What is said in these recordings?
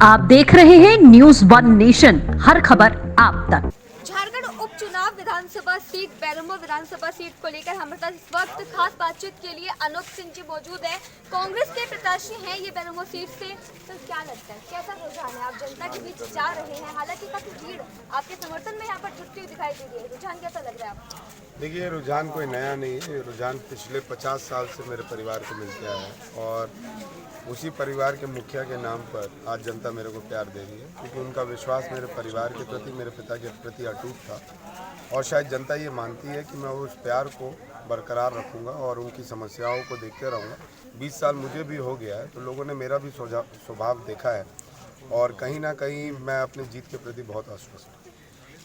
आप देख रहे हैं न्यूज वन नेशन, हर खबर आप तक। झारखंड उपचुनाव विधानसभा सीट बेरमो विधानसभा सीट को लेकर हमारे पास इस वक्त खास बातचीत के लिए अनूप सिंह जी मौजूद है। कांग्रेस के प्रत्याशी हैं ये बेरमो सीट से। तो क्या लगता है, कैसा रुझान है? आप जनता के बीच जा रहे हैं, हालांकि काफी भीड़ आपके समर्थन में यहाँ पर जुटती हुई दिखाई दे रही है। रुझान कैसा लग रहा है आपको? देखिए, रुझान कोई नया नहीं है। ये रुझान पिछले 50 साल से मेरे परिवार को मिलते आया है और उसी परिवार के मुखिया के नाम पर आज जनता मेरे को प्यार दे रही है, क्योंकि उनका विश्वास मेरे परिवार के प्रति, मेरे पिता के प्रति अटूट था। और शायद जनता ये मानती है कि मैं उस प्यार को बरकरार रखूँगा और उनकी समस्याओं को देखते रहूँगा। 20 साल मुझे भी हो गया है, तो लोगों ने मेरा भी स्वभाव देखा है और कहीं ना कहीं मैं अपनी जीत के प्रति बहुत आश्वस्त हूँ।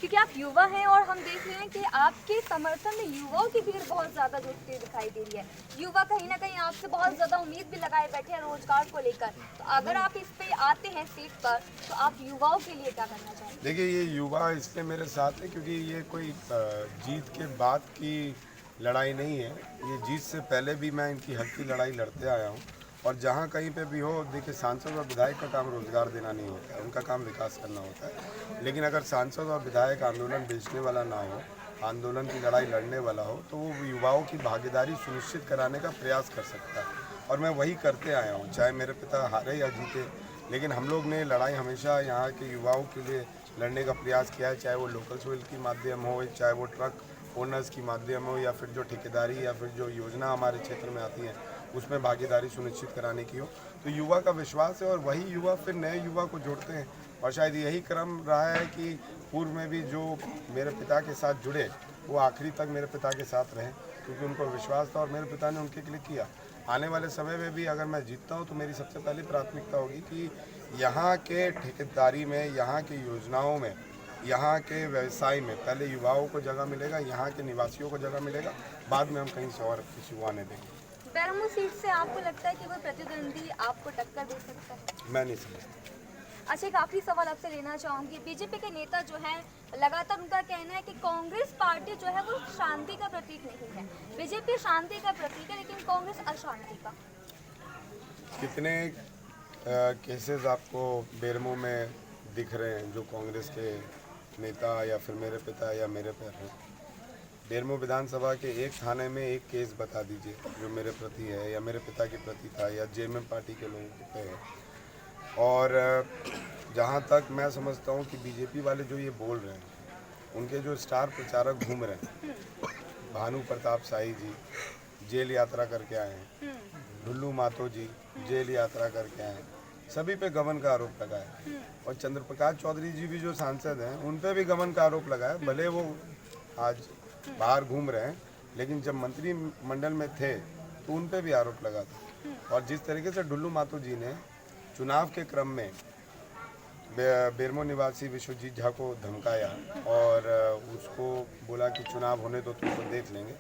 क्योंकि आप युवा हैं और हम देख रहे हैं कि आपके समर्थन में युवाओं की भीड़ बहुत ज्यादा जुटती दिखाई दे रही है। युवा कहीं ना कहीं आपसे बहुत ज्यादा उम्मीद भी लगाए बैठे हैं रोजगार को लेकर। तो अगर आप इस पे आते हैं सीट पर, तो आप युवाओं के लिए क्या करना चाहेंगे? देखिए, ये युवा इसलिए मेरे साथ है क्योंकि ये कोई जीत के बाद की लड़ाई नहीं है। ये जीत से पहले भी मैं इनकी हक की लड़ाई लड़ते आया हूँ और जहाँ कहीं पे भी हो, देखिए, सांसद और विधायक का काम रोजगार देना नहीं होता है, उनका काम विकास करना होता है। लेकिन अगर सांसद और विधायक आंदोलन बेचने वाला ना हो, आंदोलन की लड़ाई लड़ने वाला हो, तो वो युवाओं की भागीदारी सुनिश्चित कराने का प्रयास कर सकता है और मैं वही करते आया हूँ। चाहे मेरे पिता हारे या जीते, लेकिन हम लोग ने लड़ाई हमेशा यहाँ के युवाओं के लिए लड़ने का प्रयास किया है। चाहे वो लोकल सोइल की माध्यम हो, चाहे वो ट्रक ओनर्स की माध्यम हो, या फिर जो ठेकेदारी या फिर जो योजना हमारे क्षेत्र में आती है उसमें भागीदारी सुनिश्चित कराने की हो। तो युवा का विश्वास है और वही युवा फिर नए युवा को जोड़ते हैं और शायद यही क्रम रहा है कि पूर्व में भी जो मेरे पिता के साथ जुड़े वो आखिरी तक मेरे पिता के साथ रहे, क्योंकि उनको विश्वास था और मेरे पिता ने उनके लिए किया। आने वाले समय में भी अगर मैं जीतता हूँ तो मेरी सबसे पहली प्राथमिकता होगी कि यहाँ के ठेकेदारी में, यहाँ की योजनाओं में, यहाँ के व्यवसाय में पहले युवाओं को जगह मिलेगा, यहाँ के निवासियों को जगह मिलेगा, बाद में हम कहीं से और किसी को आने देंगे। बेरमो सीट से आपको लगता है कि कोई प्रतिद्वंदी आपको टक्कर दे सकता है? मैं नहीं समझता। अच्छा, एक आखिरी सवाल आपसे लेना चाहूँगी। बीजेपी के नेता जो हैं, लगातार उनका कहना है कि कांग्रेस पार्टी जो है वो शांति का प्रतीक नहीं है। बीजेपी शांति का प्रतीक है, लेकिन कांग्रेस अशांति का। कितने केसेस आपको बेरमो में दिख रहे हैं जो कांग्रेस के नेता या फिर मेरे पिता या मेरे पर हैं? बेरमो विधानसभा के एक थाने में एक केस बता दीजिए जो मेरे प्रति है या मेरे पिता के प्रति था या जेएमएम पार्टी के लोगों पे है। और जहाँ तक मैं समझता हूँ कि बीजेपी वाले जो ये बोल रहे हैं, उनके जो स्टार प्रचारक घूम रहे हैं, भानु प्रताप शाही जी जेल यात्रा करके आए हैं, ढुल्लू मातो जी जेल यात्रा करके आए हैं, सभी पे गबन का आरोप लगा है। और चंद्रप्रकाश चौधरी जी भी जो सांसद हैं उन पे भी गबन का आरोप लगा है। भले वो आज बाहर घूम रहे हैं, लेकिन जब मंत्रिमंडल में थे तो उन पे भी आरोप लगा था। और जिस तरीके से ढुल्लू मातो जी ने चुनाव के क्रम में बेरमो निवासी विश्वजीत झा को धमकाया और उसको बोला कि चुनाव होने तो तुमको देख लेंगे,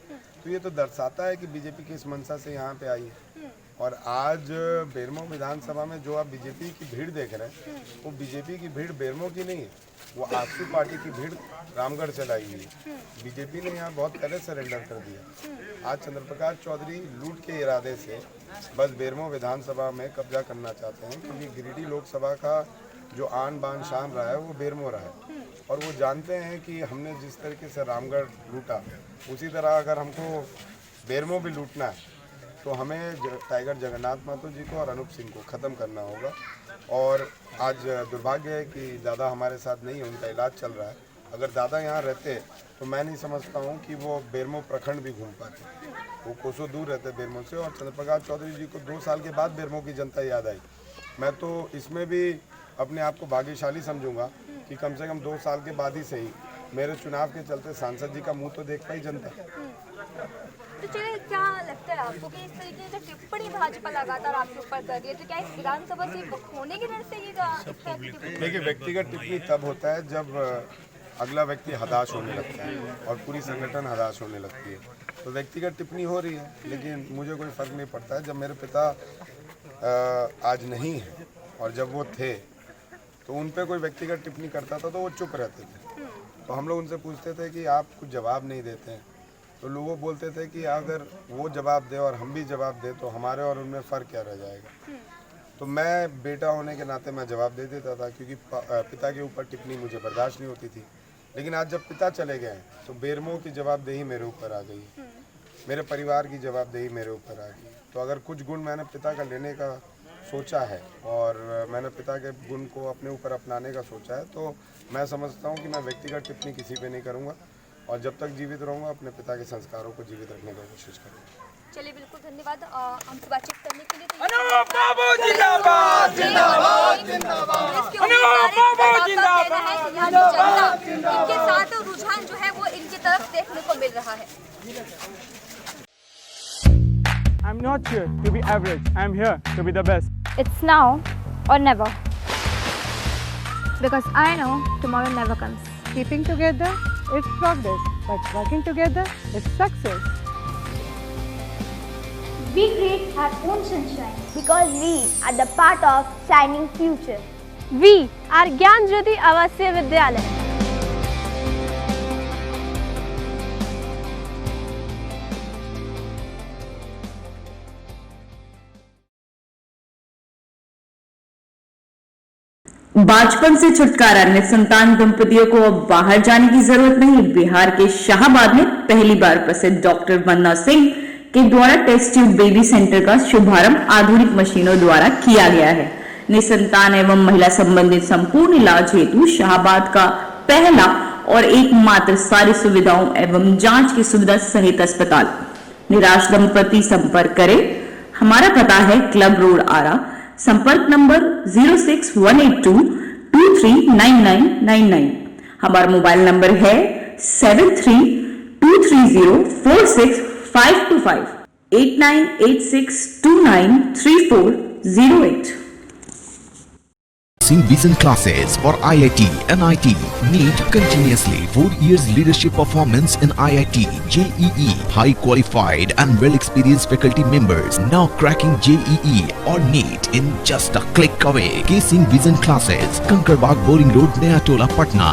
तो ये तो दर्शाता है कि बीजेपी किस मंशा से यहाँ पे आई है। और आज बेरमो विधानसभा में जो आप बीजेपी की भीड़ देख रहे हैं, वो बीजेपी की भीड़ बेरमो की नहीं है, वो आजसू पार्टी की भीड़ रामगढ़ से लाई हुई है। बीजेपी ने यहाँ बहुत पहले सरेंडर कर दिया। आज चंद्रप्रकाश चौधरी लूट के इरादे से बस बेरमो विधानसभा में कब्जा करना चाहते हैं, क्योंकि गिरिडीह लोकसभा का जो आन बान शान रहा है वो बेरमो रहा है। और वो जानते हैं कि हमने जिस तरीके से रामगढ़ लूटा, उसी तरह अगर हमको बेरमो भी लूटना है तो हमें टाइगर जगन्नाथ महतो जी को और अनूप सिंह को ख़त्म करना होगा। और आज दुर्भाग्य है कि दादा हमारे साथ नहीं है, उनका इलाज चल रहा है। अगर दादा यहाँ रहते तो मैं नहीं समझता हूँ कि वो बेरमो प्रखंड भी घूम पाते। वो कोसों दूर रहते बेरमो से। और चंद्रप्रकाश चौधरी जी को 2 साल के बाद बेरमो की जनता याद आई। मैं तो इसमें भी अपने आप को भाग्यशाली समझूंगा कि कम से कम 2 साल के बाद ही सही मेरे चुनाव के चलते सांसद जी का मुँह तो देख पाई जनता। तो चलिए, क्या लगता है आपको कि इस तरीके से टिप्पणी भाजपा लगातार आपके ऊपर कर रही है, तो क्या इस विधानसभा सीट को खोने की डर से ये देखिए, व्यक्तिगत टिप्पणी तब होता है जब अगला व्यक्ति हताश होने लगता है और पूरी संगठन हताश होने लगती है, तो व्यक्तिगत टिप्पणी हो रही है। लेकिन मुझे कोई फर्क नहीं पड़ता है। जब मेरे पिता आज नहीं है और जब वो थे तो उन पे कोई व्यक्तिगत टिप्पणी करता था तो वो चुप रहते थे। तो हम लोग उनसे पूछते थे कि आप कुछ जवाब नहीं देते हैं, तो लोग बोलते थे कि अगर वो जवाब दे और हम भी जवाब दे तो हमारे और उनमें फ़र्क क्या रह जाएगा। तो मैं बेटा होने के नाते मैं जवाब दे देता था, क्योंकि पिता के ऊपर टिप्पणी मुझे बर्दाश्त नहीं होती थी। लेकिन आज जब पिता चले गए तो बेरमो की जवाबदेही मेरे ऊपर आ गई, मेरे परिवार की जवाबदेही मेरे ऊपर आ गई। तो अगर कुछ गुण मैंने पिता का लेने का सोचा है और मैंने पिता के गुण को अपने ऊपर अपनाने का सोचा है, तो मैं समझता हूँ कि मैं व्यक्तिगत टिप्पणी किसी पे नहीं करूँगा और जब तक जीवित रहूँगा अपने पिता के संस्कारों को जीवित रखने की कोशिश करूँगा। चलिए, बिल्कुल धन्यवाद हमसे बातचीत करने के लिए। अनुभव बाबू जिंदाबाद जिंदाबाद जिंदाबाद। अनुभव बाबू जिंदाबाद जिंदाबाद। इनके साथ रुझान जो है वो इनकी तरफ देखने को मिल रहा है। I'm not here to be average. I'm here to be the best. It's now or never. Because I know tomorrow never comes. Keeping together is progress, but working together is success. We create our own sunshine because we are the part of shining future. We are Gyan Jyoti Avasya Vidyalaya. बाजपन से छुटकारा, निसंतान दंपतियों को अब बाहर जाने की जरूरत नहीं। बिहार के शाहाबाद में पहली बार प्रसिद्ध डॉक्टर वंदना सिंह के द्वारा टेस्ट ट्यूब बेबी सेंटर का शुभारंभ आधुनिक मशीनों द्वारा किया गया है। निसंतान एवं महिला संबंधित संपूर्ण इलाज हेतु शाहाबाद का पहला और एकमात्र सारी सुविधाओं एवं जांच की सुविधा सहित अस्पताल। निराश दंपति संपर्क करें। हमारा पता है क्लब रोड आरा। संपर्क नंबर 06182 239999। हमारा मोबाइल नंबर है 7323046525 8986293408। Vision classes for IIT, NIT, NEET continuously 4 years leadership performance in IIT, JEE, high qualified and well experienced faculty members now cracking JEE or NEET in just a click away. K Singh Vision classes, Kankarwag Boring Road, Naya Tola, Patna.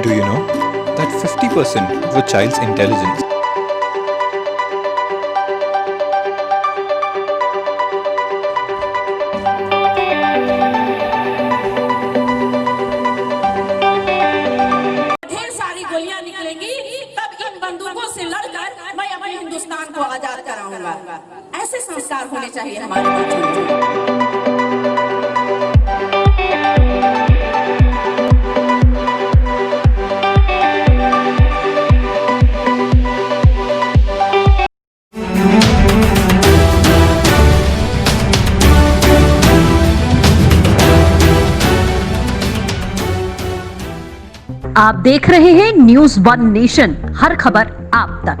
Do you know that 50% of a child's intelligence आजाद कराऊंगा। ऐसे संस्कार होने चाहिए हमारे बच्चों में। आप देख रहे हैं न्यूज़ वन नेशन, हर खबर आप तक।